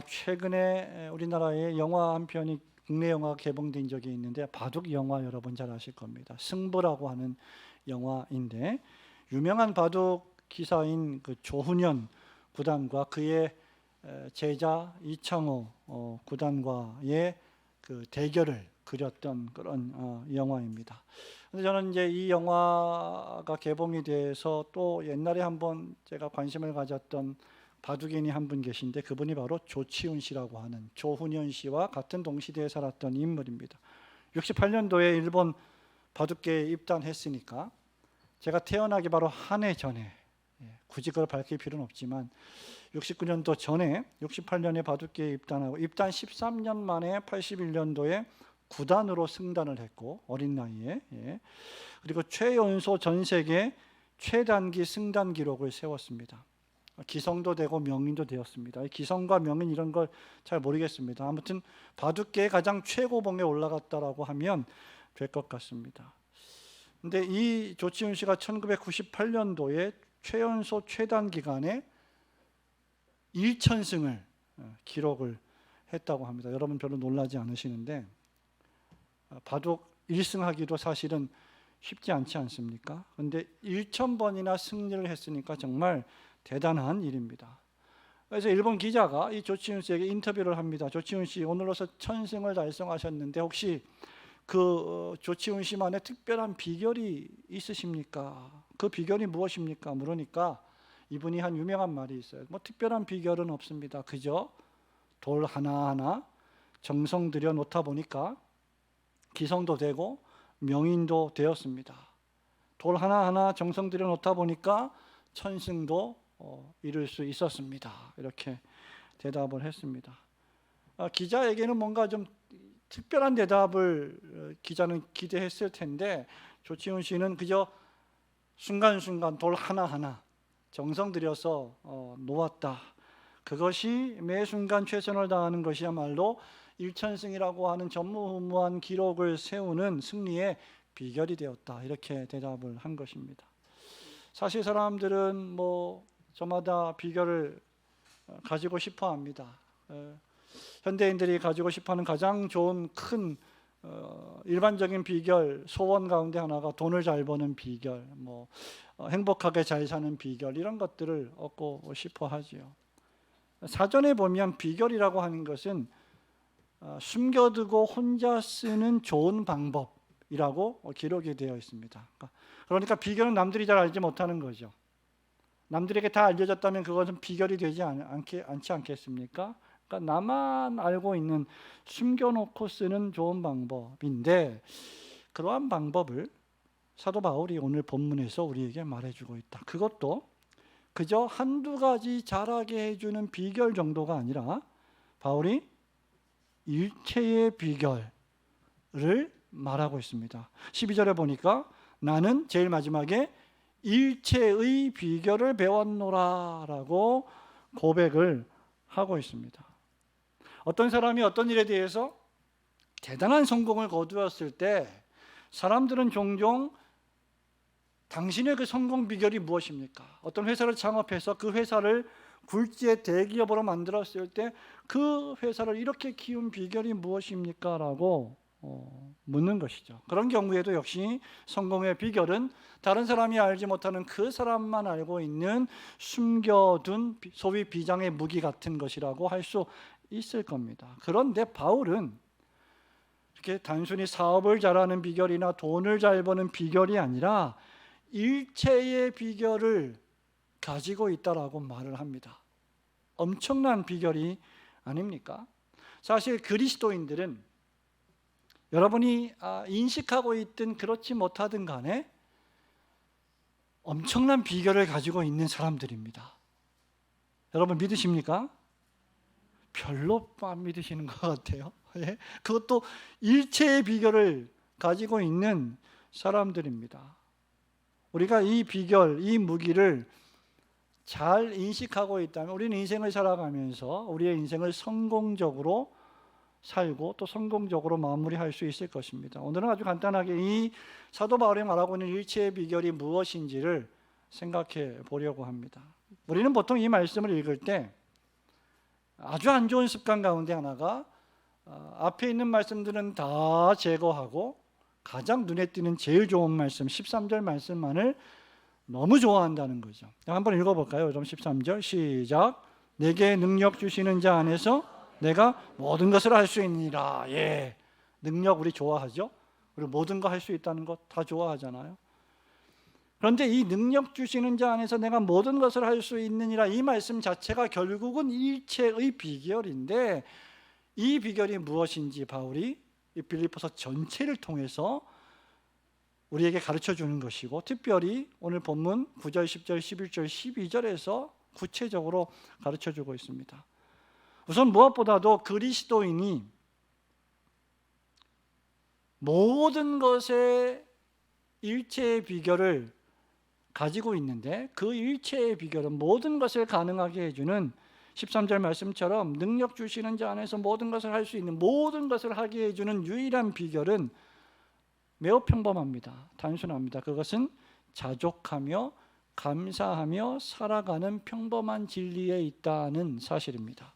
최근에 우리나라에 영화 한 편이 국내 영화가 개봉된 적이 있는데 바둑 영화 여러분 잘 아실 겁니다. 승부라고 하는 영화인데 유명한 바둑 기사인 그 조훈현 구단과 그의 제자 이창호 구단과의 그 대결을 그렸던 그런 영화입니다. 근데 저는 이제 이 영화가 개봉이 돼서 또 옛날에 한번 제가 관심을 가졌던 바둑인이 한 분 계신데 그분이 바로 조치훈 씨라고 하는 조훈현 씨와 같은 동시대에 살았던 인물입니다. 68년도에 일본 바둑계에 입단했으니까 제가 태어나기 바로 한 해 전에, 굳이 그걸 밝힐 필요는 없지만 69년도 전에 68년에 바둑계에 입단하고 입단 13년 만에 81년도에 구단으로 승단을 했고 어린 나이에, 그리고 최연소 전 세계 최단기 승단 기록을 세웠습니다. 기성도 되고 명인도 되었습니다. 기성과 명인 이런 걸 잘 모르겠습니다. 아무튼 바둑계의 가장 최고봉에 올라갔다라고 하면 될 것 같습니다. 근데 이 조치훈 씨가 1998년도에 최연소 최단 기간에 1천승을 기록을 했다고 합니다. 여러분 별로 놀라지 않으시는데 바둑 1승하기도 사실은 쉽지 않지 않습니까? 그런데 1,000번이나 승리를 했으니까 정말 대단한 일입니다. 그래서 일본 기자가 이 조치훈 씨에게 인터뷰를 합니다. 조치훈 씨, 오늘로서 1000승을 달성하셨는데 혹시 그 조치훈 씨만의 특별한 비결이 있으십니까? 그 비결이 무엇입니까? 물으니까 이분이 한 유명한 말이 있어요. 뭐 특별한 비결은 없습니다. 그저 돌 하나하나 정성 들여 놓다 보니까 기성도 되고 명인도 되었습니다. 돌 하나하나 정성 들여 놓다 보니까 천승도 이룰 수 있었습니다. 이렇게 대답을 했습니다. 기자에게는 뭔가 좀 특별한 대답을 기자는 기대했을 텐데 조치훈 씨는 그저 순간순간 돌 하나하나 정성 들여서 놓았다. 그것이 매 순간 최선을 다하는 것이야말로 1천승이라고 하는 전무후무한 기록을 세우는 승리의 비결이 되었다. 이렇게 대답을 한 것입니다. 사실 사람들은 뭐 저마다 비결을 가지고 싶어 합니다. 현대인들이 가지고 싶어하는 가장 좋은 큰 일반적인 비결, 소원 가운데 하나가 돈을 잘 버는 비결, 뭐 행복하게 잘 사는 비결, 이런 것들을 얻고 싶어 하지요. 사전에 보면 비결이라고 하는 것은 숨겨두고 혼자 쓰는 좋은 방법이라고 기록이 되어 있습니다. 그러니까 비결은 남들이 잘 알지 못하는 거죠. 남들에게 다 알려졌다면 그것은 비결이 되지 않지 않겠습니까? 그러니까 나만 알고 있는 숨겨놓고 쓰는 좋은 방법인데 그러한 방법을 사도 바울이 오늘 본문에서 우리에게 말해주고 있다. 그것도 그저 한두 가지 잘하게 해주는 비결 정도가 아니라 바울이 일체의 비결을 말하고 있습니다. 12절에 보니까 나는 제일 마지막에 일체의 비결을 배웠노라 라고 고백을 하고 있습니다. 어떤 사람이 어떤 일에 대해서 대단한 성공을 거두었을 때 사람들은 종종 당신의 그 성공 비결이 무엇입니까? 어떤 회사를 창업해서 그 회사를 굴지의 대기업으로 만들었을 때 그 회사를 이렇게 키운 비결이 무엇입니까? 라고 묻는 것이죠. 그런 경우에도 역시 성공의 비결은 다른 사람이 알지 못하는 그 사람만 알고 있는 숨겨둔 소위 비장의 무기 같은 것이라고 할 수 있을 겁니다. 그런데 바울은 이렇게 단순히 사업을 잘하는 비결이나 돈을 잘 버는 비결이 아니라 일체의 비결을 가지고 있다라고 말을 합니다. 엄청난 비결이 아닙니까? 사실 그리스도인들은 여러분이 인식하고 있든 그렇지 못하든 간에 엄청난 비결을 가지고 있는 사람들입니다. 여러분 믿으십니까? 별로 안 믿으시는 것 같아요. 그것도 일체의 비결을 가지고 있는 사람들입니다. 우리가 이 비결, 이 무기를 잘 인식하고 있다면 우리는 인생을 살아가면서 우리의 인생을 성공적으로 살고 또 성공적으로 마무리할 수 있을 것입니다. 오늘은 아주 간단하게 이 사도 바울이 말하고 있는 일체의 비결이 무엇인지를 생각해 보려고 합니다. 우리는 보통 이 말씀을 읽을 때 아주 안 좋은 습관 가운데 하나가 앞에 있는 말씀들은 다 제거하고 가장 눈에 띄는 제일 좋은 말씀 13절 말씀만을 너무 좋아한다는 거죠. 한번 읽어볼까요? 여러분 13절 시작. 내게 능력 주시는 자 안에서 내가 모든 것을 할 수 있느니라. 예, 능력 우리 좋아하죠? 우리 모든 거 할 수 있다는 거 다 좋아하잖아요. 그런데 이 능력 주시는 자 안에서 내가 모든 것을 할 수 있느니라 이 말씀 자체가 결국은 일체의 비결인데 이 비결이 무엇인지 바울이 이 빌립보서 전체를 통해서 우리에게 가르쳐 주는 것이고 특별히 오늘 본문 9절, 10절, 11절, 12절에서 구체적으로 가르쳐 주고 있습니다. 우선 무엇보다도 그리스도인이 모든 것의 일체의 비결을 가지고 있는데 그 일체의 비결은 모든 것을 가능하게 해주는 13절 말씀처럼 능력 주시는 자 안에서 모든 것을 할 수 있는 모든 것을 하게 해주는 유일한 비결은 매우 평범합니다. 단순합니다. 그것은 자족하며 감사하며 살아가는 평범한 진리에 있다는 사실입니다.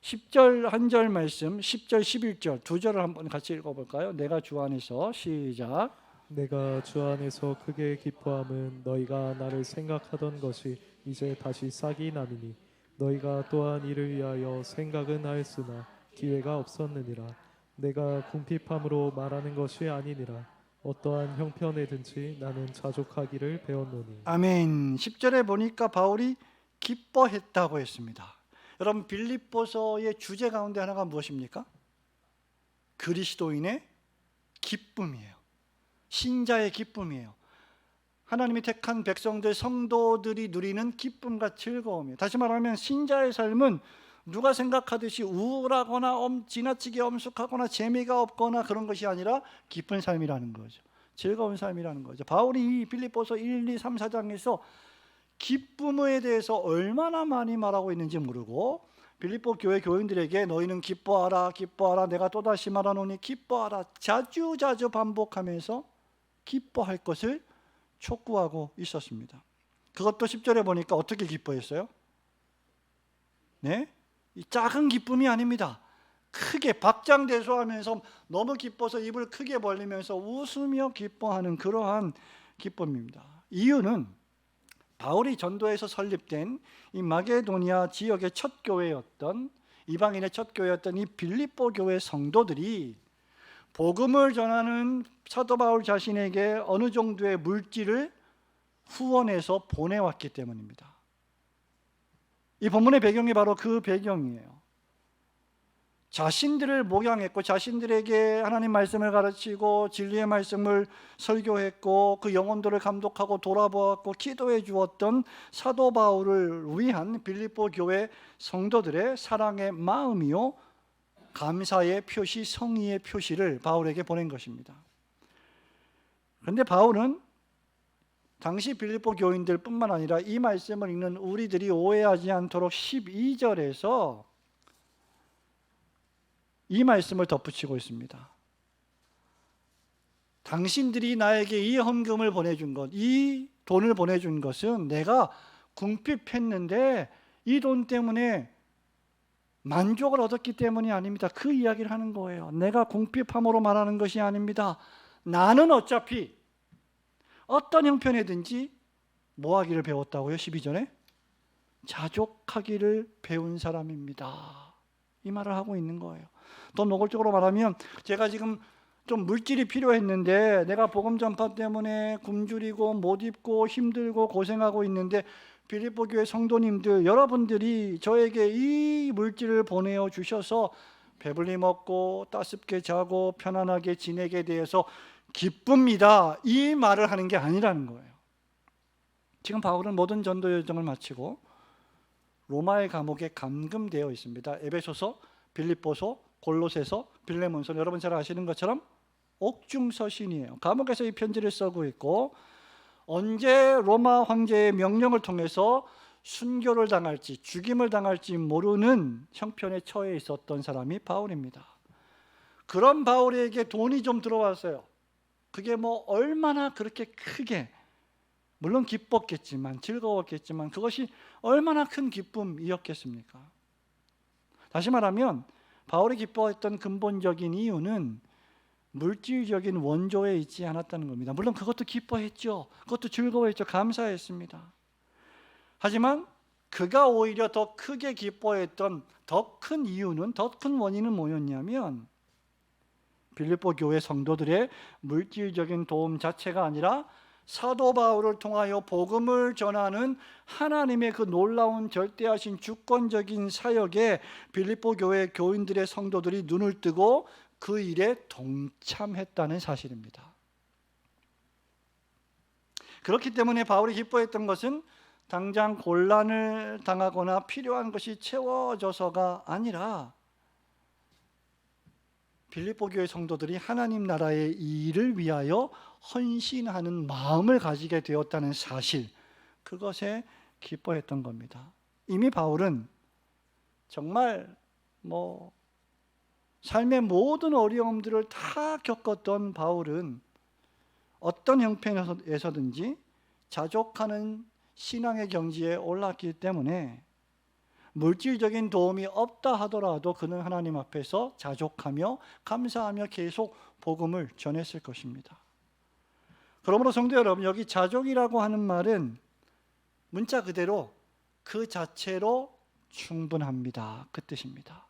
10절 한 절 말씀 10절 11절 두 절을 한번 같이 읽어볼까요? 내가 주 안에서 시작. 내가 주 안에서 크게 기뻐함은 너희가 나를 생각하던 것이 이제 다시 싹이 나느니 너희가 또한 이를 위하여 생각은 하였으나 기회가 없었느니라. 내가 궁핍함으로 말하는 것이 아니니라. 어떠한 형편에든지 나는 자족하기를 배웠노니. 아멘. 10절에 보니까 바울이 기뻐했다고 했습니다. 여러분 빌립보서의 주제 가운데 하나가 무엇입니까? 그리스도인의 기쁨이에요. 신자의 기쁨이에요. 하나님이 택한 백성들, 성도들이 누리는 기쁨과 즐거움이에요. 다시 말하면 신자의 삶은 누가 생각하듯이 우울하거나 지나치게 엄숙하거나 재미가 없거나 그런 것이 아니라 기쁜 삶이라는 거죠. 즐거운 삶이라는 거죠. 바울이 이 빌립보서 1, 2, 3, 4장에서 기쁨에 대해서 얼마나 많이 말하고 있는지 모르고 빌립보 교회 교인들에게 너희는 기뻐하라 기뻐하라 내가 또다시 말하노니 기뻐하라 자주자주 반복하면서 기뻐할 것을 촉구하고 있었습니다. 그것도 10절에 보니까 어떻게 기뻐했어요? 네? 이 작은 기쁨이 아닙니다. 크게 박장대소하면서 너무 기뻐서 입을 크게 벌리면서 웃으며 기뻐하는 그러한 기쁨입니다. 이유는 바울이 전도해서 설립된 이 마게도니아 지역의 첫 교회였던 이방인의 첫 교회였던 이 빌립보 교회 성도들이 복음을 전하는 사도 바울 자신에게 어느 정도의 물질을 후원해서 보내왔기 때문입니다. 이 본문의 배경이 바로 그 배경이에요. 자신들을 목양했고 자신들에게 하나님 말씀을 가르치고 진리의 말씀을 설교했고 그 영혼들을 감독하고 돌아보았고 기도해 주었던 사도 바울을 위한 빌립보 교회 성도들의 사랑의 마음이요 감사의 표시, 성의의 표시를 바울에게 보낸 것입니다. 그런데 바울은 당시 빌립보 교인들뿐만 아니라 이 말씀을 읽는 우리들이 오해하지 않도록 12절에서 이 말씀을 덧붙이고 있습니다. 당신들이 나에게 이 헌금을 보내준 것, 이 돈을 보내준 것은 내가 궁핍했는데 이 돈 때문에 만족을 얻었기 때문이 아닙니다. 그 이야기를 하는 거예요. 내가 궁핍함으로 말하는 것이 아닙니다. 나는 어차피 어떤 형편이든지 뭐 하기를 배웠다고요? 12절에 자족하기를 배운 사람입니다. 이 말을 하고 있는 거예요. 더 노골적으로 말하면 제가 지금 좀 물질이 필요했는데 내가 복음 전파 때문에 굶주리고 못 입고 힘들고 고생하고 있는데 빌립보 교회 성도님들 여러분들이 저에게 이 물질을 보내어 주셔서 배불리 먹고 따숩게 자고 편안하게 지내게 되어서 기쁩니다. 이 말을 하는 게 아니라는 거예요. 지금 바울은 모든 전도 여정을 마치고 로마의 감옥에 감금되어 있습니다. 에베소서, 빌립보서, 골로새서, 빌레몬서 여러분 잘 아시는 것처럼 옥중서신이에요. 감옥에서 이 편지를 쓰고 있고 언제 로마 황제의 명령을 통해서 순교를 당할지 죽임을 당할지 모르는 형편에 처해 있었던 사람이 바울입니다. 그런 바울에게 돈이 좀 들어왔어요. 그게 뭐 얼마나 그렇게 크게 물론 기뻤겠지만 즐거웠겠지만 그것이 얼마나 큰 기쁨이었겠습니까? 다시 말하면 바울이 기뻐했던 근본적인 이유는 물질적인 원조에 있지 않았다는 겁니다. 물론 그것도 기뻐했죠. 그것도 즐거워했죠. 감사했습니다. 하지만 그가 오히려 더 크게 기뻐했던 더 큰 이유는, 더 큰 원인은 뭐였냐면 빌립보 교회 성도들의 물질적인 도움 자체가 아니라 사도 바울을 통하여 복음을 전하는 하나님의 그 놀라운 절대하신 주권적인 사역에 빌립보 교회 교인들의 성도들이 눈을 뜨고 그 일에 동참했다는 사실입니다. 그렇기 때문에 바울이 기뻐했던 것은 당장 곤란을 당하거나 필요한 것이 채워져서가 아니라 빌립보 교회 성도들이 하나님 나라의 일을 위하여 헌신하는 마음을 가지게 되었다는 사실, 그것에 기뻐했던 겁니다. 이미 바울은 정말 삶의 모든 어려움들을 다 겪었던 바울은 어떤 형편에서든지 자족하는 신앙의 경지에 올랐기 때문에 물질적인 도움이 없다 하더라도 그는 하나님 앞에서 자족하며 감사하며 계속 복음을 전했을 것입니다. 그러므로 성도 여러분, 여기 자족이라고 하는 말은 문자 그대로 그 자체로 충분합니다, 그 뜻입니다.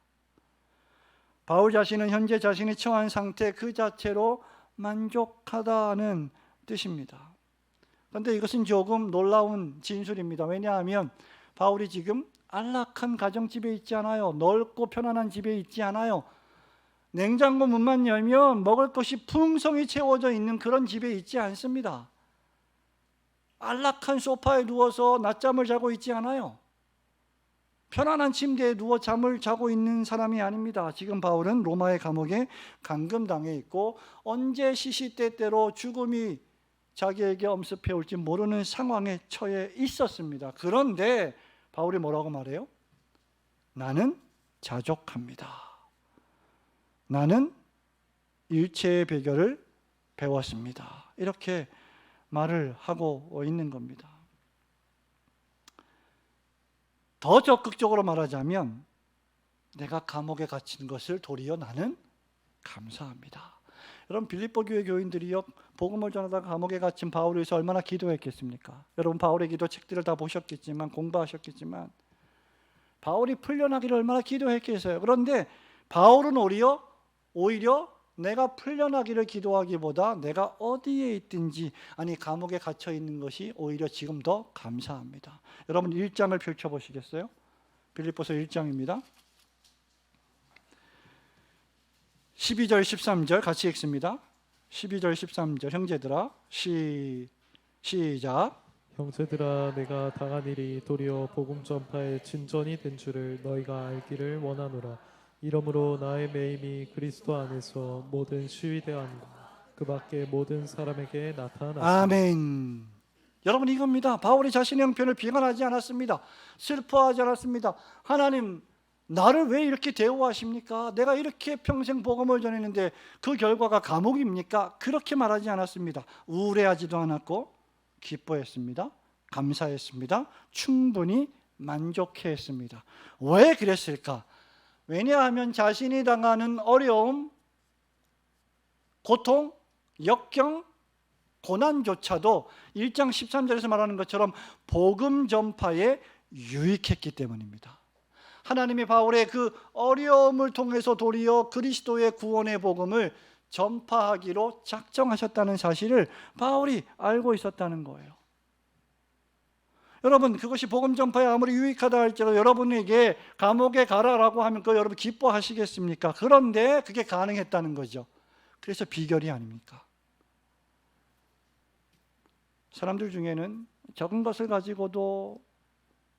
바울 자신은 현재 자신이 처한 상태 그 자체로 만족하다는 뜻입니다. 그런데 이것은 조금 놀라운 진술입니다. 왜냐하면 바울이 지금 안락한 가정집에 있지 않아요. 넓고 편안한 집에 있지 않아요. 냉장고 문만 열면 먹을 것이 풍성히 채워져 있는 그런 집에 있지 않습니다. 안락한 소파에 누워서 낮잠을 자고 있지 않아요. 편안한 침대에 누워 잠을 자고 있는 사람이 아닙니다. 지금 바울은 로마의 감옥에 감금당해 있고 언제 시시때때로 죽음이 자기에게 엄습해 올지 모르는 상황에 처해 있었습니다. 그런데 바울이 뭐라고 말해요? 나는 자족합니다. 나는 일체의 비결을 배웠습니다. 이렇게 말을 하고 있는 겁니다. 더 적극적으로 말하자면 내가 감옥에 갇힌 것을 도리어 나는 감사합니다. 여러분, 빌립보 교회 교인들이요, 복음을 전하다가 감옥에 갇힌 바울을 위해서 얼마나 기도했겠습니까? 여러분, 바울의 기도 책들을 다 보셨겠지만, 공부하셨겠지만 바울이 풀려나기를 얼마나 기도했겠어요. 그런데 바울은 오히려 내가 풀려나기를 기도하기보다 내가 어디에 있든지, 아니 감옥에 갇혀 있는 것이 오히려 지금 더 감사합니다. 여러분, 1장을 펼쳐보시겠어요? 빌립보서 1장입니다. 12절 13절 같이 읽습니다. 12절 13절 형제들아 시작. 형제들아, 내가 당한 일이 도리어 복음 전파의 진전이 된 줄을 너희가 알기를 원하노라. 이러므로 나의 매임이 그리스도 안에서 모든 시위대안과 그 밖에 모든 사람에게 나타났습니다. 아멘. 여러분, 이겁니다. 바울이 자신의 형편을 비관하지 않았습니다. 슬퍼하지 않았습니다. 하나님, 나를 왜 이렇게 대우하십니까? 내가 이렇게 평생 복음을 전했는데 그 결과가 감옥입니까? 그렇게 말하지 않았습니다. 우울해하지도 않았고 기뻐했습니다. 감사했습니다. 충분히 만족했습니다. 왜 그랬을까? 왜냐하면 자신이 당하는 어려움, 고통, 역경, 고난조차도 1장 13절에서 말하는 것처럼 복음 전파에 유익했기 때문입니다. 하나님이 바울의 그 어려움을 통해서 도리어 그리스도의 구원의 복음을 전파하기로 작정하셨다는 사실을 바울이 알고 있었다는 거예요. 여러분, 그것이 복음 전파에 아무리 유익하다 할지라도 여러분에게 감옥에 가라라고 하면 그 여러분 기뻐하시겠습니까? 그런데 그게 가능했다는 거죠. 그래서 비결이 아닙니까? 사람들 중에는 적은 것을 가지고도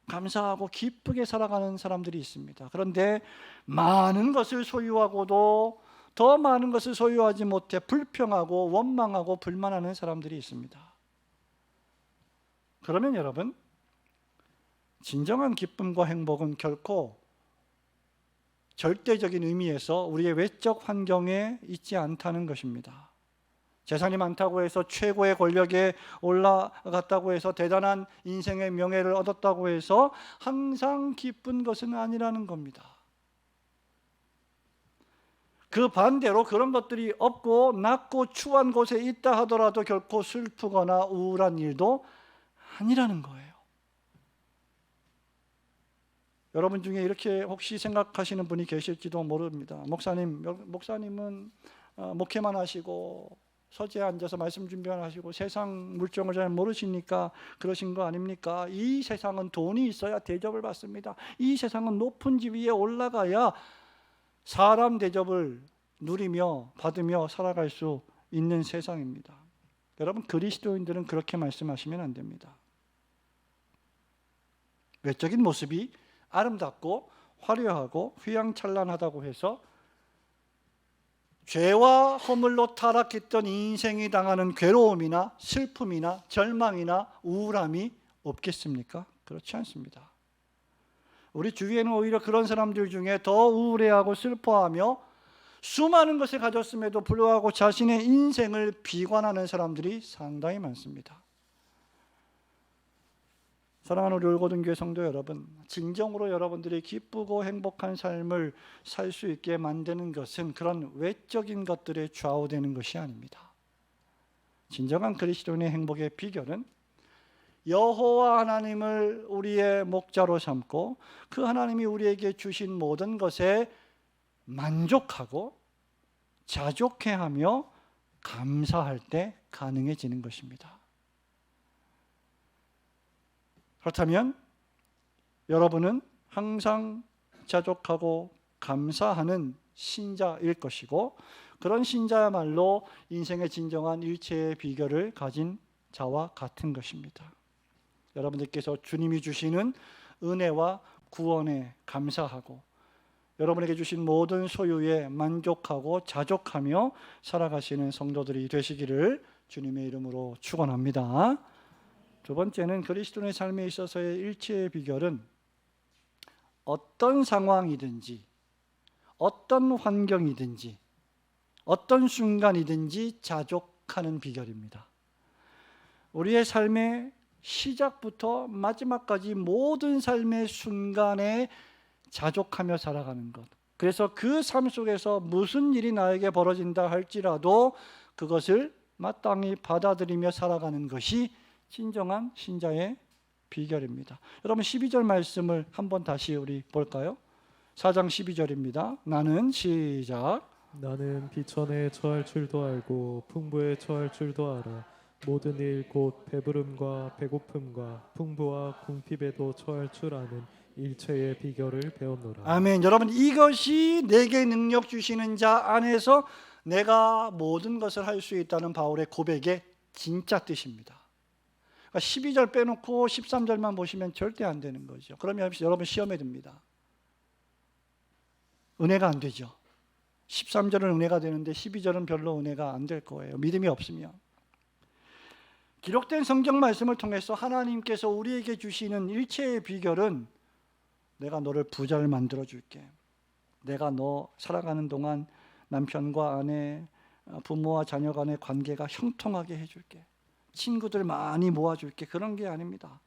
감사하고 기쁘게 살아가는 사람들이 있습니다. 그런데 많은 것을 소유하고도 더 많은 것을 소유하지 못해 불평하고 원망하고 불만하는 사람들이 있습니다. 그러면 여러분, 진정한 기쁨과 행복은 결코 절대적인 의미에서 우리의 외적 환경에 있지 않다는 것입니다. 재산이 많다고 해서 최고의 권력에 올라갔다고 해서 대단한 인생의 명예를 얻었다고 해서 항상 기쁜 것은 아니라는 겁니다. 그 반대로 그런 것들이 없고 낮고 추한 곳에 있다 하더라도 결코 슬프거나 우울한 일도 아니라는 거예요. 여러분 중에 이렇게 혹시 생각하시는 분이 계실지도 모릅니다. 목사님은 목회만 하시고 서재에 앉아서 말씀 준비만 하시고 세상 물정을 잘 모르시니까 그러신 거 아닙니까? 이 세상은 돈이 있어야 대접을 받습니다. 이 세상은 높은 집 위에 올라가야 사람 대접을 누리며 받으며 살아갈 수 있는 세상입니다. 여러분, 그리스도인들은 그렇게 말씀하시면 안 됩니다. 외적인 모습이 아름답고 화려하고 휘황찬란하다고 해서 죄와 허물로 타락했던 인생이 당하는 괴로움이나 슬픔이나 절망이나 우울함이 없겠습니까? 그렇지 않습니다. 우리 주위에는 오히려 그런 사람들 중에 더 우울해하고 슬퍼하며 수많은 것을 가졌음에도 불구하고 자신의 인생을 비관하는 사람들이 상당히 많습니다. 사랑하는 우리 올고등교회 성도 여러분, 진정으로 여러분들이 기쁘고 행복한 삶을 살 수 있게 만드는 것은 그런 외적인 것들에 좌우되는 것이 아닙니다. 진정한 그리스도인의 행복의 비결은 여호와 하나님을 우리의 목자로 삼고 그 하나님이 우리에게 주신 모든 것에 만족하고 자족해하며 감사할 때 가능해지는 것입니다. 그렇다면 여러분은 항상 자족하고 감사하는 신자일 것이고 그런 신자야말로 인생의 진정한 일체의 비결을 가진 자와 같은 것입니다. 여러분들께서 주님이 주시는 은혜와 구원에 감사하고 여러분에게 주신 모든 소유에 만족하고 자족하며 살아가시는 성도들이 되시기를 주님의 이름으로 축원합니다. 두 번째는 그리스도인의 삶에 있어서의 일체의 비결은 어떤 상황이든지 어떤 환경이든지 어떤 순간이든지 자족하는 비결입니다. 우리의 삶의 시작부터 마지막까지 모든 삶의 순간에 자족하며 살아가는 것. 그래서 그 삶 속에서 무슨 일이 나에게 벌어진다 할지라도 그것을 마땅히 받아들이며 살아가는 것이 진정한 신자의 비결입니다. 여러분 12절 말씀을 한번 다시 우리 볼까요? 4장 12절입니다. 나는 시작. 나는 비천에 처할 줄도 알고 풍부에 처할 줄도 알아. 모든 일 곧 배부름과 배고픔과 풍부와 궁핍에도 처할 줄 아는 일체의 비결을 배웠노라. 아멘. 여러분 이것이 내게 능력 주시는 자 안에서 내가 모든 것을 할 수 있다는 바울의 고백의 진짜 뜻입니다. 12절 빼놓고 13절만 보시면 절대 안 되는 거죠. 그러면 여러분 시험에 듭니다. 은혜가 안 되죠. 13절은 은혜가 되는데 12절은 별로 은혜가 안 될 거예요. 믿음이 없으면. 기록된 성경 말씀을 통해서 하나님께서 우리에게 주시는 일체의 비결은 내가 너를 부자를 만들어 줄게. 내가 너 살아가는 동안 남편과 아내, 부모와 자녀 간의 관계가 형통하게 해줄게. 친구들 많이 모아줄게. 그런 게 아닙니다.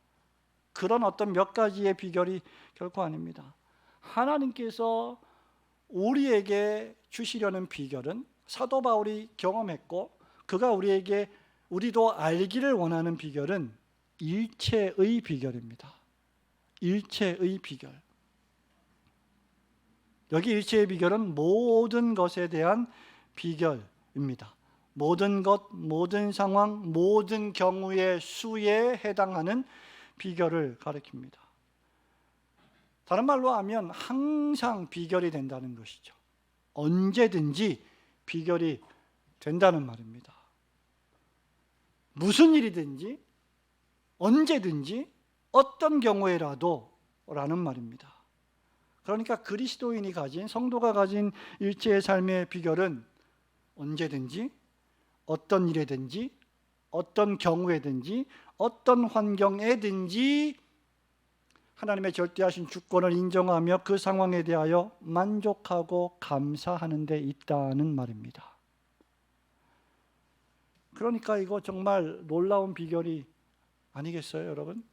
그런 어떤 몇 가지의 비결이 결코 아닙니다. 하나님께서 우리에게 주시려는 비결은 사도 바울이 경험했고 그가 우리도 알기를 원하는 비결은 일체의 비결입니다. 일체의 비결. 여기 일체의 비결은 모든 것에 대한 비결입니다. 모든 것, 모든 상황, 모든 경우의 수에 해당하는 비결을 가리킵니다. 다른 말로 하면 항상 비결이 된다는 것이죠. 언제든지 비결이 된다는 말입니다. 무슨 일이든지 언제든지 어떤 경우에라도 라는 말입니다. 그러니까 그리스도인이 가진, 성도가 가진 일체의 삶의 비결은 언제든지 어떤 일에든지 어떤 경우에든지 어떤 환경에든지 하나님의 절대하신 주권을 인정하며 그 상황에 대하여 만족하고 감사하는 데 있다는 말입니다. 그러니까 이거 정말 놀라운 비결이 아니겠어요, 여러분?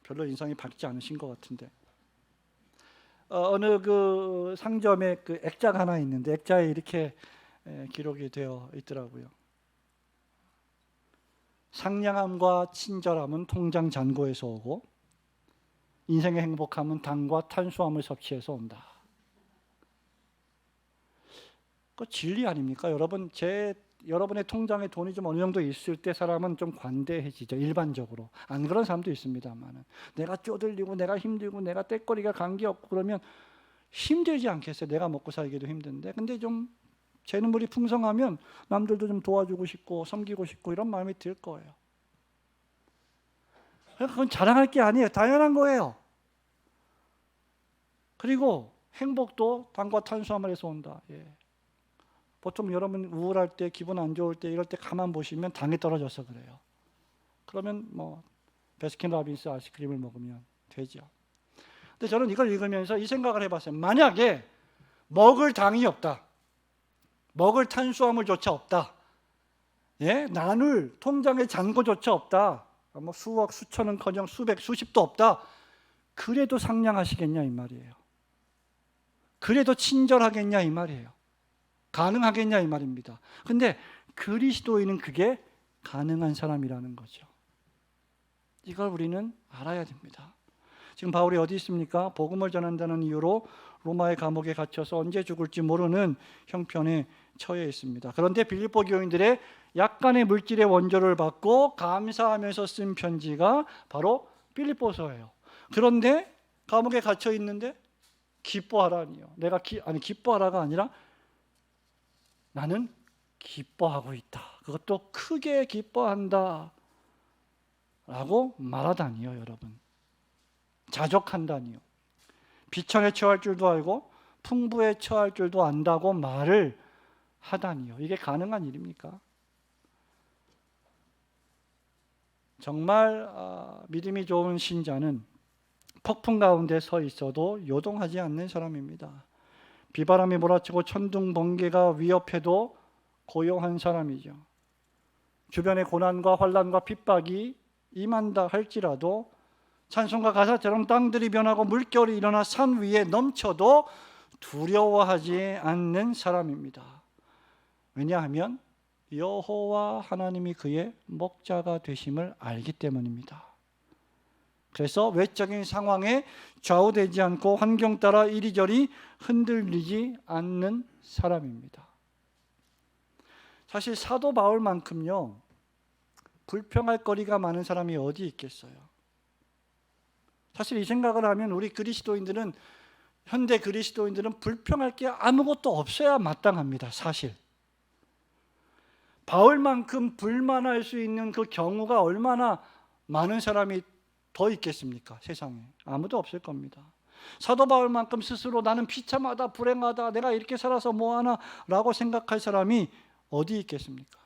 별로 인상이 밝지 않으신 것 같은데 어느 그 상점에 그 액자가 하나 있는데 액자에 이렇게 기록이 되어 있더라고요. 상냥함과 친절함은 통장 잔고에서 오고 인생의 행복함은 당과 탄수화물 섭취에서 온다. 그 진리 아닙니까? 여러분의 통장에 돈이 좀 어느 정도 있을 때 사람은 좀 관대해지죠. 일반적으로. 안 그런 사람도 있습니다만 내가 쪼들리고 내가 힘들고 내가 떼거리가 관계없고 그러면 힘들지 않겠어요? 내가 먹고 살기도 힘든데. 근데 좀 재능물이 풍성하면 남들도 좀 도와주고 싶고 섬기고 싶고 이런 마음이 들 거예요. 그건 자랑할 게 아니에요. 당연한 거예요. 그리고 행복도 당과 탄수화물에서 온다. 예. 보통 여러분 우울할 때, 기분 안 좋을 때, 이럴 때 가만 보시면 당이 떨어져서 그래요. 그러면 뭐 베스킨라빈스 아이스크림을 먹으면 되죠. 근데 저는 이걸 읽으면서 이 생각을 해봤어요. 만약에 먹을 당이 없다, 먹을 탄수화물조차 없다, 예? 나눌 통장의 잔고조차 없다, 뭐 수억, 수천은커녕 수백, 수십도 없다. 그래도 상냥하시겠냐 이 말이에요. 그래도 친절하겠냐 이 말이에요. 가능하겠냐 이 말입니다. 근데 그리스도인은 그게 가능한 사람이라는 거죠. 이걸 우리는 알아야 됩니다. 지금 바울이 어디 있습니까? 복음을 전한다는 이유로 로마의 감옥에 갇혀서 언제 죽을지 모르는 형편에 처해 있습니다. 그런데 빌립보 교인들의 약간의 물질의 원조를 받고 감사하면서 쓴 편지가 바로 빌립보서예요. 그런데 감옥에 갇혀 있는데 기뻐하라니요. 기뻐하라가 아니라 나는 기뻐하고 있다. 그것도 크게 기뻐한다. 라고 말하다니요, 여러분. 자족한다니요. 비천에 처할 줄도 알고 풍부에 처할 줄도 안다고 말을 하다니요. 이게 가능한 일입니까? 정말 믿음이 좋은 신자는 폭풍 가운데 서 있어도 요동하지 않는 사람입니다. 비바람이 몰아치고 천둥 번개가 위협해도 고요한 사람이죠. 주변의 고난과 환난과 핍박이 임한다 할지라도 찬송가 가사처럼 땅들이 변하고 물결이 일어나 산 위에 넘쳐도 두려워하지 않는 사람입니다. 왜냐하면 여호와 하나님이 그의 목자가 되심을 알기 때문입니다. 그래서 외적인 상황에 좌우되지 않고 환경 따라 이리저리 흔들리지 않는 사람입니다. 사실 사도 바울만큼요 불평할 거리가 많은 사람이 어디 있겠어요. 사실 이 생각을 하면 우리 그리스도인들은, 현대 그리스도인들은 불평할 게 아무것도 없어야 마땅합니다. 사실 바울만큼 불만할 수 있는 그 경우가 얼마나 많은 사람이 더 있겠습니까? 세상에 아무도 없을 겁니다. 사도 바울만큼 스스로 나는 비참하다, 불행하다, 내가 이렇게 살아서 뭐하나 라고 생각할 사람이 어디 있겠습니까?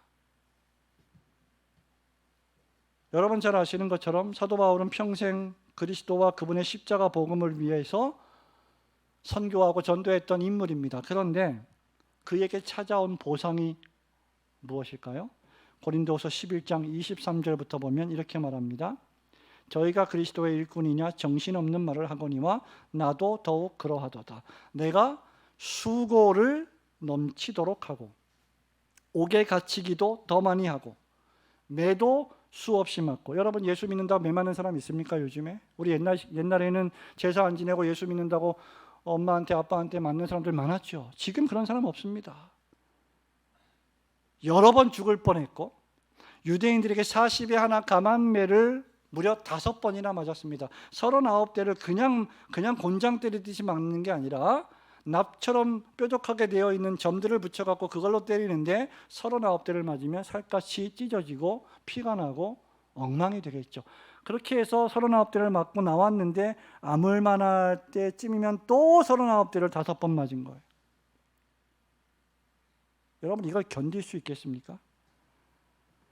여러분 잘 아시는 것처럼 사도 바울은 평생 그리스도와 그분의 십자가 복음을 위해서 선교하고 전도했던 인물입니다. 그런데 그에게 찾아온 보상이 무엇일까요? 고린도서 11장 23절부터 보면 이렇게 말합니다. 저희가 그리스도의 일꾼이냐 정신없는 말을 하거니와 나도 더욱 그러하도다. 내가 수고를 넘치도록 하고 옥에 갇히기도 더 많이 하고 매도 수없이 맞고. 여러분 예수 믿는다고 매 맞는 사람 있습니까 요즘에? 우리 옛날에는 제사 안 지내고 예수 믿는다고 엄마한테 아빠한테 맞는 사람들 많았죠. 지금 그런 사람 없습니다. 여러 번 죽을 뻔했고 유대인들에게 40에 하나 감한매를 무려 5번이나 맞았습니다. 39대를 그냥 곤장 때리듯이 맞는 게 아니라 납처럼 뾰족하게 되어 있는 점들을 붙여갖고 그걸로 때리는데 39대를 맞으면 살갗이 찢어지고 피가 나고 엉망이 되겠죠. 그렇게 해서 39대를 맞고 나왔는데 아물만할 때쯤이면 또 39대를 5번 맞은 거예요. 여러분 이걸 견딜 수 있겠습니까?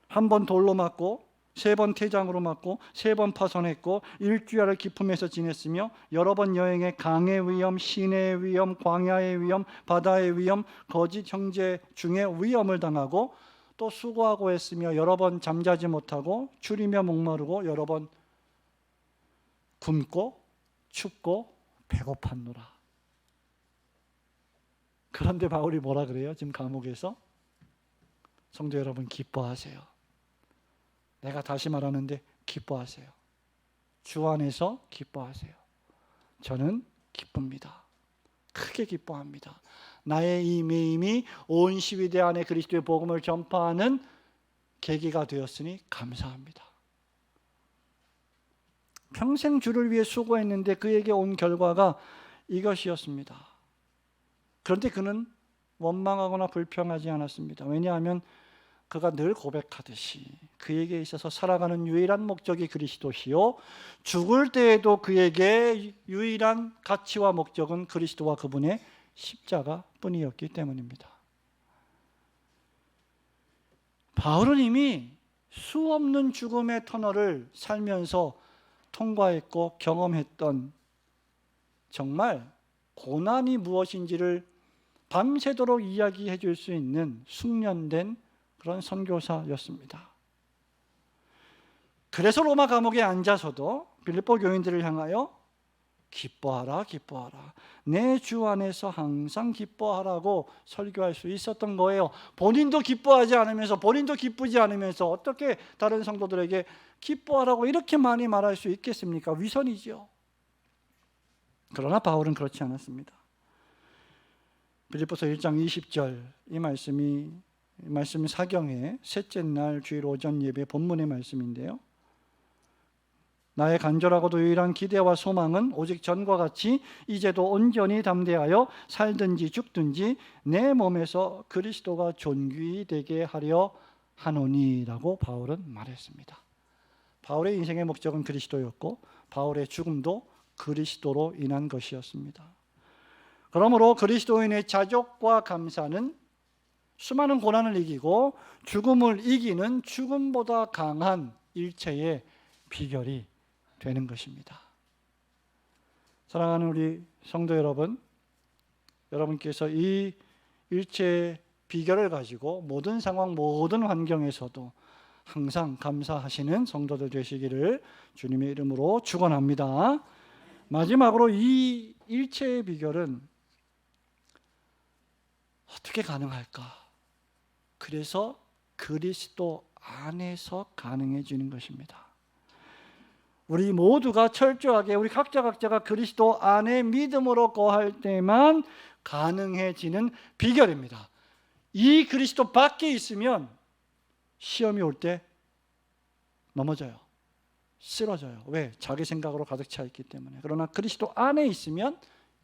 한 번 돌로 맞고 3번 태장으로 맞고 3번 파손했고 일주일을 기품에서 지냈으며 여러 번 여행에 강의 위험, 시내의 위험, 광야의 위험, 바다의 위험, 거짓 형제 중에 위험을 당하고 또 수고하고 했으며 여러 번 잠자지 못하고 추리며 목마르고 여러 번 굶고 춥고 배고팠노라. 그런데 바울이 뭐라 그래요? 지금 감옥에서 성도 여러분, 기뻐하세요. 내가 다시 말하는데 기뻐하세요. 주 안에서 기뻐하세요. 저는 기쁩니다. 크게 기뻐합니다. 나의 이 매임이 온 시위대 안에 그리스도의 복음을 전파하는 계기가 되었으니 감사합니다. 평생 주를 위해 수고했는데 그에게 온 결과가 이것이었습니다. 그런데 그는 원망하거나 불평하지 않았습니다. 왜냐하면 그가 늘 고백하듯이 그에게 있어서 살아가는 유일한 목적이 그리스도시요, 죽을 때에도 그에게 유일한 가치와 목적은 그리스도와 그분의 십자가 뿐이었기 때문입니다. 바울은 이미 수없는 죽음의 터널을 살면서 통과했고 경험했던, 정말 고난이 무엇인지를 밤새도록 이야기해 줄 수 있는 숙련된 그런 선교사였습니다. 그래서 로마 감옥에 앉아서도 빌립보 교인들을 향하여 기뻐하라, 기뻐하라, 내 주 안에서 항상 기뻐하라고 설교할 수 있었던 거예요. 본인도 기뻐하지 않으면서, 본인도 기쁘지 않으면서 어떻게 다른 성도들에게 기뻐하라고 이렇게 많이 말할 수 있겠습니까? 위선이죠. 그러나 바울은 그렇지 않았습니다. 빌립보서 1장 20절, 이 말씀이 사경의 셋째 날 주일 오전 예배 본문의 말씀인데요. 나의 간절하고도 유일한 기대와 소망은 오직 전과 같이 이제도 온전히 담대하여 살든지 죽든지 내 몸에서 그리스도가 존귀히 되게 하려 하노니라고 바울은 말했습니다. 바울의 인생의 목적은 그리스도였고 바울의 죽음도 그리스도로 인한 것이었습니다. 그러므로 그리스도인의 자족과 감사는 수많은 고난을 이기고 죽음을 이기는 죽음보다 강한 일체의 비결이 되는 것입니다. 사랑하는 우리 성도 여러분, 여러분께서 이 일체의 비결을 가지고 모든 상황, 모든 환경에서도 항상 감사하시는 성도들 되시기를 주님의 이름으로 축원합니다. 마지막으로 이 일체의 비결은 어떻게 가능할까? 그래서 그리스도 안에서 가능해지는 것입니다. 우리 모두가 철저하게, 우리 각자가 그리스도 안에 믿음으로 거할 때만 가능해지는 비결입니다. 이 그리스도 밖에 있으면 시험이 올 때 넘어져요. 쓰러져요. 왜? 자기 생각으로 가득 차 있기 때문에. 그러나 그리스도 안에 있으면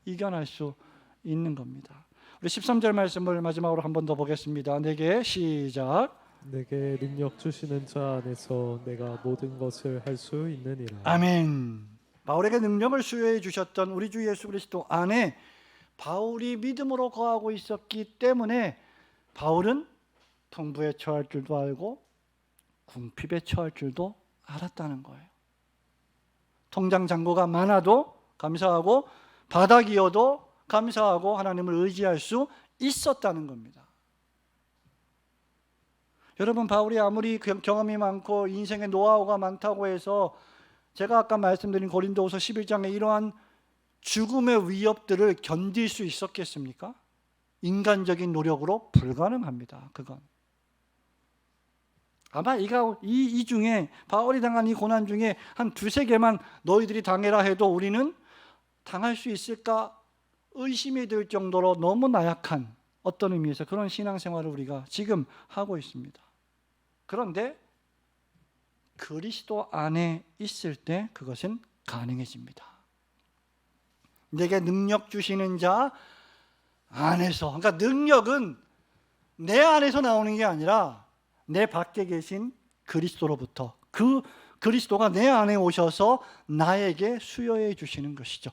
이겨낼 수 있는 겁니다. 우리 13절 말씀을 마지막으로 한 번 더 보겠습니다. 내게 시작. 내게 능력 주시는 자 안에서 내가 모든 것을 할 수 있느니라. 아멘. 바울에게 능력을 수여해 주셨던 우리 주 예수 그리스도 안에 바울이 믿음으로 거하고 있었기 때문에 바울은 풍부에 처할 줄도 알고 궁핍에 처할 줄도 알았다는 거예요. 통장 잔고가 많아도 감사하고 바닥이어도 감사하고 하나님을 의지할 수 있었다는 겁니다. 여러분, 바울이 아무리 경험이 많고 인생의 노하우가 많다고 해서 제가 아까 말씀드린 고린도후서 11장에 이러한 죽음의 위협들을 견딜 수 있었겠습니까? 인간적인 노력으로 불가능합니다. 그건 아마 이 중에 바울이 당한 이 고난 중에 한 두세 개만 너희들이 당해라 해도 우리는 당할 수 있을까 의심이 들 정도로 너무 나약한, 어떤 의미에서 그런 신앙생활을 우리가 지금 하고 있습니다. 그런데 그리스도 안에 있을 때 그것은 가능해집니다. 내게 능력 주시는 자 안에서, 그러니까 능력은 내 안에서 나오는 게 아니라 내 밖에 계신 그리스도로부터, 그 그리스도가 내 안에 오셔서 나에게 수여해 주시는 것이죠.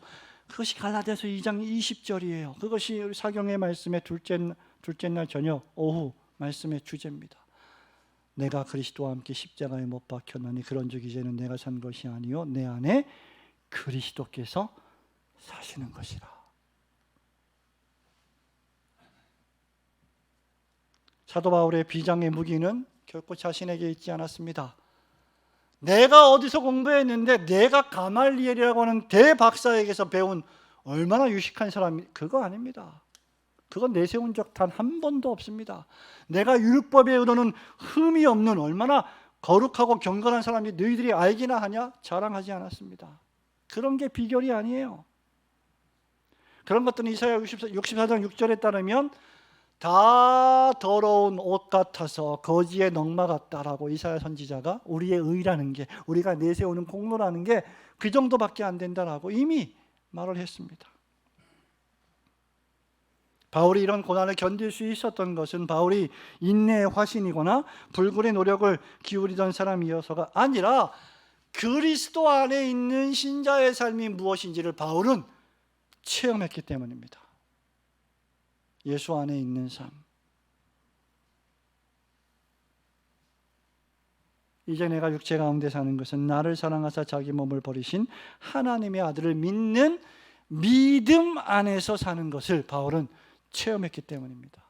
그것이 갈라디아서 2장 20절이에요. 그것이 우리 사경의 말씀의 둘째 날 저녁 오후 말씀의 주제입니다. 내가 그리스도와 함께 십자가에 못 박혔나니 그런즉 이제는 내가 산 것이 아니요 내 안에 그리스도께서 사시는 것이라. 사도 바울의 비장의 무기는 결코 자신에게 있지 않았습니다. 내가 어디서 공부했는데 내가 가말리엘이라고 하는 대박사에게서 배운 얼마나 유식한 사람이, 그거 아닙니다. 그건 내세운 적 단 한 번도 없습니다. 내가 율법의 의로는 흠이 없는 얼마나 거룩하고 경건한 사람이 너희들이 알기나 하냐? 자랑하지 않았습니다. 그런 게 비결이 아니에요. 그런 것들은 이사야 64장 6절에 따르면 다 더러운 옷 같아서 거지의 넝마 같다라고 이사야 선지자가 우리의 의라는 게, 우리가 내세우는 공로라는 게 그 정도밖에 안 된다라고 이미 말을 했습니다. 바울이 이런 고난을 견딜 수 있었던 것은 바울이 인내의 화신이거나 불굴의 노력을 기울이던 사람이어서가 아니라 그리스도 안에 있는 신자의 삶이 무엇인지를 바울은 체험했기 때문입니다. 예수 안에 있는 삶. 이제 내가 육체 가운데 사는 것은 나를 사랑하사 자기 몸을 버리신 하나님의 아들을 믿는 믿음 안에서 사는 것을 바울은 체험했기 때문입니다.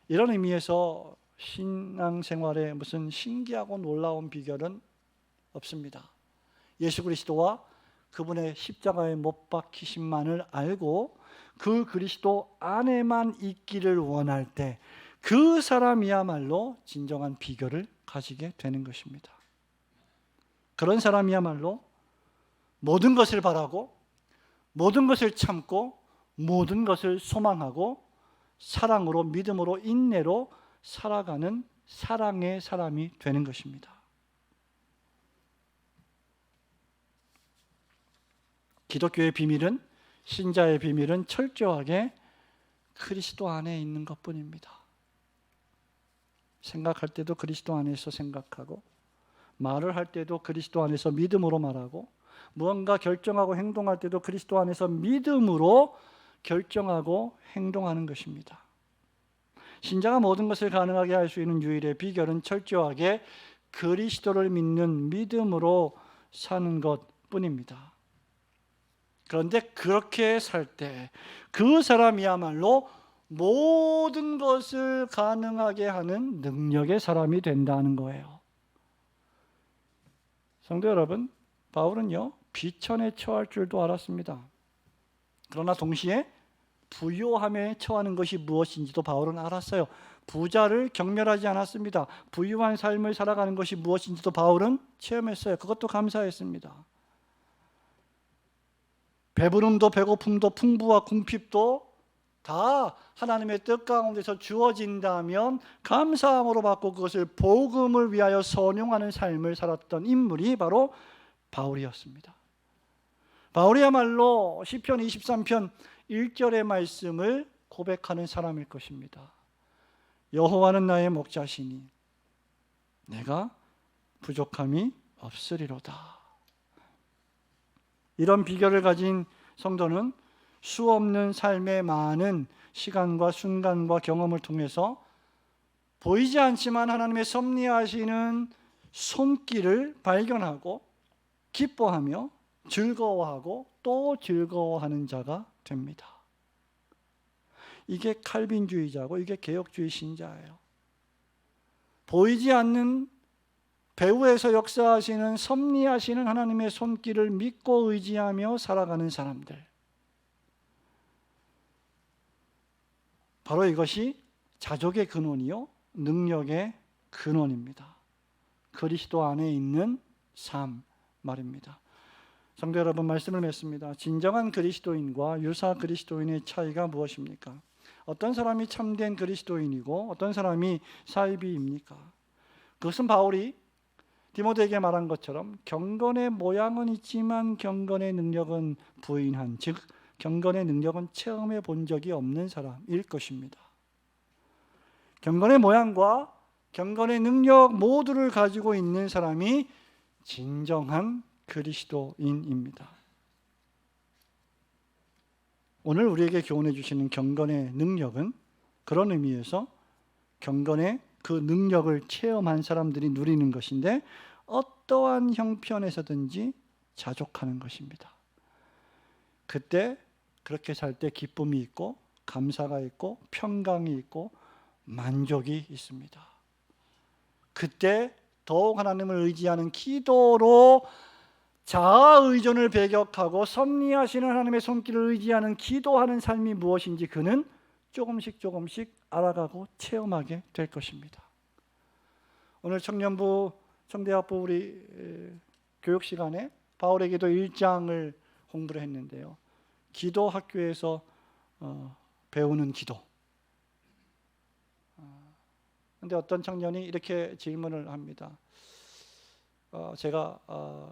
이런 의미에서 신앙생활에 무슨 신기하고 놀라운 비결은 없습니다. 예수 그리스도와 그분의 십자가에 못 박히심만을 알고 그 그리스도 안에만 있기를 원할 때 그 사람이야말로 진정한 비결을 가지게 되는 것입니다. 그런 사람이야말로 모든 것을 바라고 모든 것을 참고 모든 것을 소망하고 사랑으로, 믿음으로, 인내로 살아가는 사랑의 사람이 되는 것입니다. 기독교의 비밀은, 신자의 비밀은 철저하게 그리스도 안에 있는 것뿐입니다. 생각할 때도 그리스도 안에서 생각하고, 말을 할 때도 그리스도 안에서 믿음으로 말하고, 무언가 결정하고 행동할 때도 그리스도 안에서 믿음으로 결정하고 행동하는 것입니다. 신자가 모든 것을 가능하게 할 수 있는 유일의 비결은 철저하게 그리스도를 믿는 믿음으로 사는 것뿐입니다. 그런데 그렇게 살 때 그 사람이야말로 모든 것을 가능하게 하는 능력의 사람이 된다는 거예요. 성도 여러분, 바울은요, 비천에 처할 줄도 알았습니다. 그러나 동시에 부요함에 처하는 것이 무엇인지도 바울은 알았어요. 부자를 경멸하지 않았습니다. 부유한 삶을 살아가는 것이 무엇인지도 바울은 체험했어요. 그것도 감사했습니다. 배부름도 배고픔도 풍부와 궁핍도 다 하나님의 뜻 가운데서 주어진다면 감사함으로 받고 그것을 복음을 위하여 선용하는 삶을 살았던 인물이 바로 바울이었습니다. 바울이야말로 시편 23편 1절의 말씀을 고백하는 사람일 것입니다. 여호와는 나의 목자시니 내가 부족함이 없으리로다. 이런 비결을 가진 성도는 수없는 삶의 많은 시간과 순간과 경험을 통해서 보이지 않지만 하나님의 섭리하시는 손길을 발견하고 기뻐하며 즐거워하고 또 즐거워하는 자가 됩니다. 이게 칼빈주의자고 이게 개혁주의 신자예요. 보이지 않는 배후에서 역사하시는 섭리하시는 하나님의 손길을 믿고 의지하며 살아가는 사람들. 바로 이것이 자족의 근원이요 능력의 근원입니다. 그리스도 안에 있는 삶 말입니다. 성도 여러분, 말씀을 맺습니다. 진정한 그리스도인과 유사 그리스도인의 차이가 무엇입니까? 어떤 사람이 참된 그리스도인이고 어떤 사람이 사이비입니까? 그것은 바울이 디모데에게 말한 것처럼 경건의 모양은 있지만 경건의 능력은 부인한, 즉 경건의 능력은 체험해 본 적이 없는 사람일 것입니다. 경건의 모양과 경건의 능력 모두를 가지고 있는 사람이 진정한 그리스도인입니다. 오늘 우리에게 교훈해 주시는 경건의 능력은 그런 의미에서 경건의 그 능력을 체험한 사람들이 누리는 것인데 어떠한 형편에서든지 자족하는 것입니다. 그때 그렇게 살 때 기쁨이 있고 감사가 있고 평강이 있고 만족이 있습니다. 그때 더욱 하나님을 의지하는 기도로 자아 의존을 배격하고 섭리하시는 하나님의 손길을 의지하는 기도하는 삶이 무엇인지 그는 조금씩 알아가고 체험하게 될 것입니다. 오늘 청대학부 우리 교육 시간에 바울의 기도 1장을 공부를 했는데요. 기도 학교에서 배우는 기도. 근데 어떤 청년이 이렇게 질문을 합니다. 제가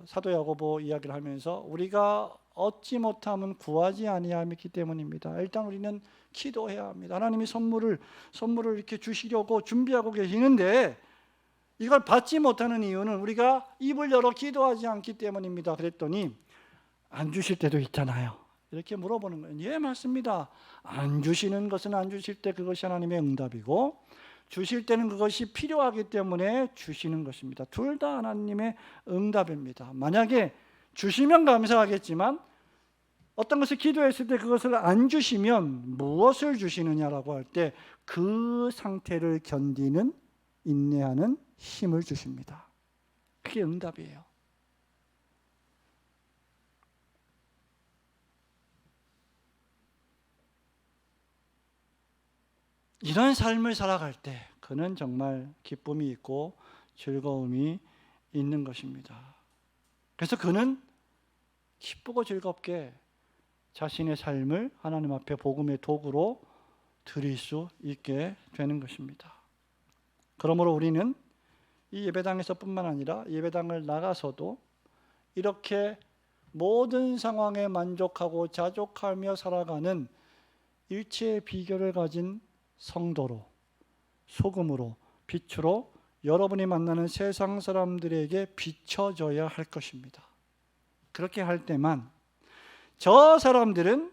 사도 야고보 이야기를 하면서 우리가 얻지 못하면 구하지 아니함이기 때문입니다. 일단 우리는 기도해야 합니다. 하나님이 선물을 이렇게 주시려고 준비하고 계시는데 이걸 받지 못하는 이유는 우리가 입을 열어 기도하지 않기 때문입니다. 그랬더니 안 주실 때도 있잖아요. 이렇게 물어보는 거예요. 예, 맞습니다. 안 주시는 것은 안 주실 때 그것이 하나님의 응답이고 주실 때는 그것이 필요하기 때문에 주시는 것입니다. 둘 다 하나님의 응답입니다. 만약에 주시면 감사하겠지만 어떤 것을 기도했을 때 그것을 안 주시면 무엇을 주시느냐라고 할 때 그 상태를 견디는 인내하는 힘을 주십니다. 그게 응답이에요. 이런 삶을 살아갈 때 그는 정말 기쁨이 있고 즐거움이 있는 것입니다. 그래서 그는 기쁘고 즐겁게 자신의 삶을 하나님 앞에 복음의 도구로 드릴 수 있게 되는 것입니다. 그러므로 우리는 이 예배당에서뿐만 아니라 예배당을 나가서도 이렇게 모든 상황에 만족하고 자족하며 살아가는 일체의 비결을 가진 성도로, 소금으로, 빛으로 여러분이 만나는 세상 사람들에게 비춰져야 할 것입니다. 그렇게 할 때만 저 사람들은,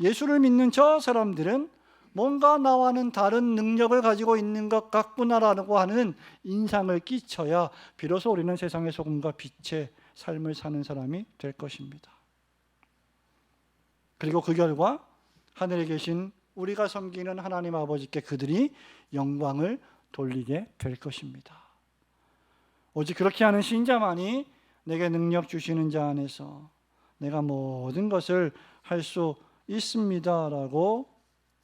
예수를 믿는 저 사람들은 뭔가 나와는 다른 능력을 가지고 있는 것 같구나라고 하는 인상을 끼쳐야 비로소 우리는 세상의 소금과 빛의 삶을 사는 사람이 될 것입니다. 그리고 그 결과 하늘에 계신 우리가 섬기는 하나님 아버지께 그들이 영광을 돌리게 될 것입니다. 오직 그렇게 하는 신자만이 내게 능력 주시는 자 안에서 내가 모든 것을 할 수 있습니다라고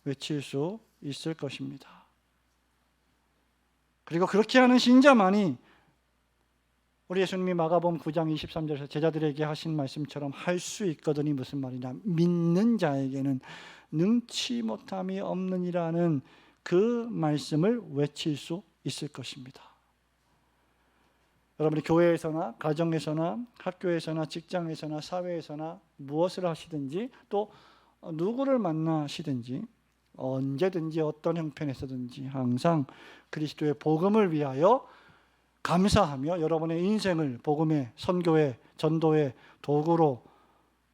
외칠 수 있을 것입니다. 그리고 그렇게 하는 신자만이 우리 예수님이 마가복음 9장 23절에서 제자들에게 하신 말씀처럼 할 수 있거든이 무슨 말이냐, 믿는 자에게는 능치 못함이 없느니라는 그 말씀을 외칠 수 있을 것입니다. 여러분이 교회에서나 가정에서나 학교에서나 직장에서나 사회에서나 무엇을 하시든지 또 누구를 만나시든지 언제든지 어떤 형편에서든지 항상 그리스도의 복음을 위하여 감사하며 여러분의 인생을 복음의 선교의 전도의 도구로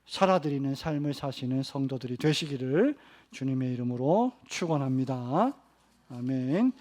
살아드리는 삶을 사시는 성도들이 되시기를 주님의 이름으로 축원합니다. 아멘.